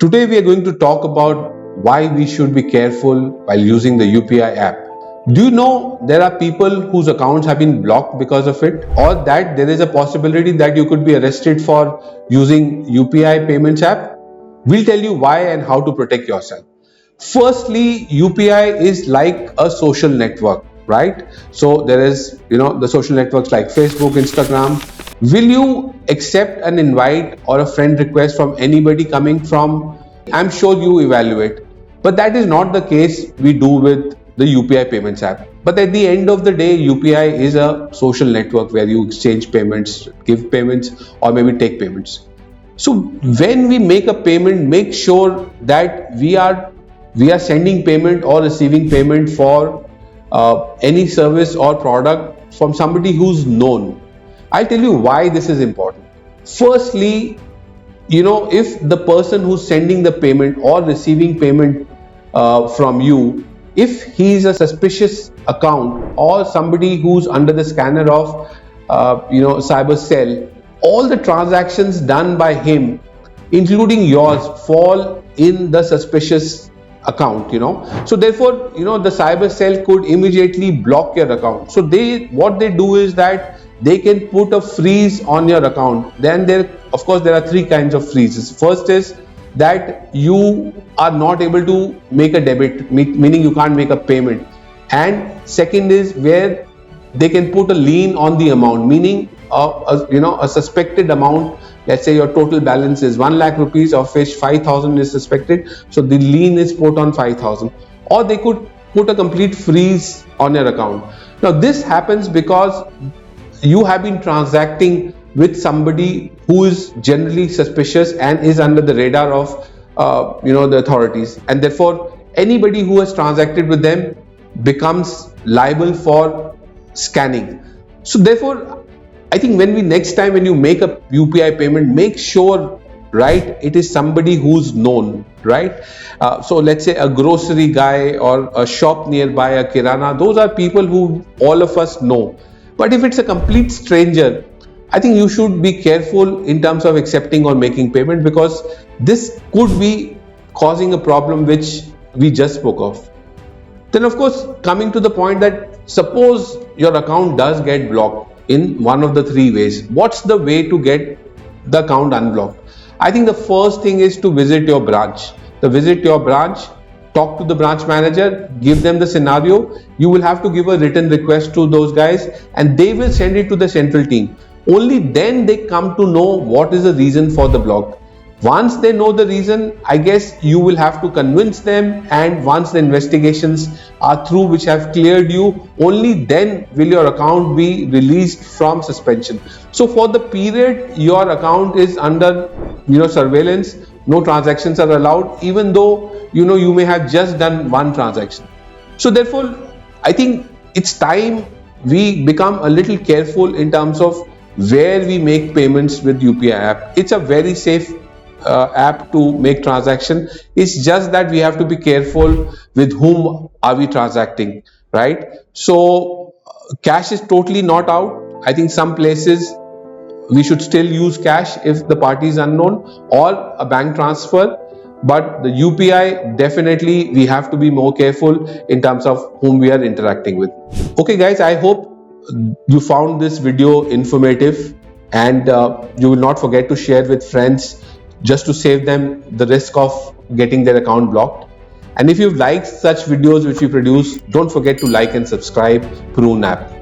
Today we are going to talk about why we should be careful while using the UPI app. Do you know there are people whose accounts have been blocked because of it, or that there is a possibility that you could be arrested for using UPI payments app? We'll tell you why and how to protect yourself. Firstly, UPI is like a social network, right? So there is, the social networks like Facebook, Instagram. Will you accept an invite or a friend request from anybody coming from? I'm sure you evaluate, but that is not the case we do with the UPI payments app. But at the end of the day, UPI is a social network where you exchange payments, give payments, or maybe take payments. So when we make a payment, make sure that we are sending payment or receiving payment for any service or product from somebody who's known. I'll tell you why this is important. Firstly, if the person who's sending the payment or receiving payment from you, if he's a suspicious account or somebody who's under the scanner of cyber cell, all the transactions done by him, including yours, fall in the suspicious account. So therefore, the cyber cell could immediately block your account. So what they do is that they can put a freeze on your account. Then there are three kinds of freezes. First is that you are not able to make a debit, meaning you can't make a payment. And second is where they can put a lien on the amount, meaning a suspected amount. Let's say your total balance is 1 lakh rupees, of which 5,000 is suspected, so the lien is put on 5,000. Or they could put a complete freeze on your account. Now this happens because you have been transacting with somebody who is generally suspicious and is under the radar of the authorities, and therefore anybody who has transacted with them becomes liable for scanning. So therefore, I think next time when you make a UPI payment, make sure, right, it is somebody who's known, right? So let's say a grocery guy or a shop nearby, a kirana, those are people who all of us know. But if it's a complete stranger, I think you should be careful in terms of accepting or making payment, because this could be causing a problem which we just spoke of. Then of course, coming to the point that suppose your account does get blocked in one of the three ways. What's the way to get the account unblocked? I think the first thing is to visit your branch. Visit your branch, talk to the branch manager, give them the scenario. You will have to give a written request to those guys and they will send it to the central team. Only then they come to know what is the reason for the block. Once they know the reason, I guess you will have to convince them, and once the investigations are through which have cleared you, only then will your account be released from suspension. So for the period your account is under surveillance, no transactions are allowed, even though you may have just done one transaction. So therefore, I think it's time we become a little careful in terms of where we make payments with UPI app. It's a very safe app to make transaction. It's just that we have to be careful with whom are we transacting, right? So cash is totally not out. I think some places we should still use cash if the party is unknown, or a bank transfer. But the UPI, definitely we have to be more careful in terms of whom we are interacting with. Okay guys, I hope you found this video informative, and you will not forget to share with friends just to save them the risk of getting their account blocked. And if you've liked such videos which we produce, don't forget to like and subscribe Prune app.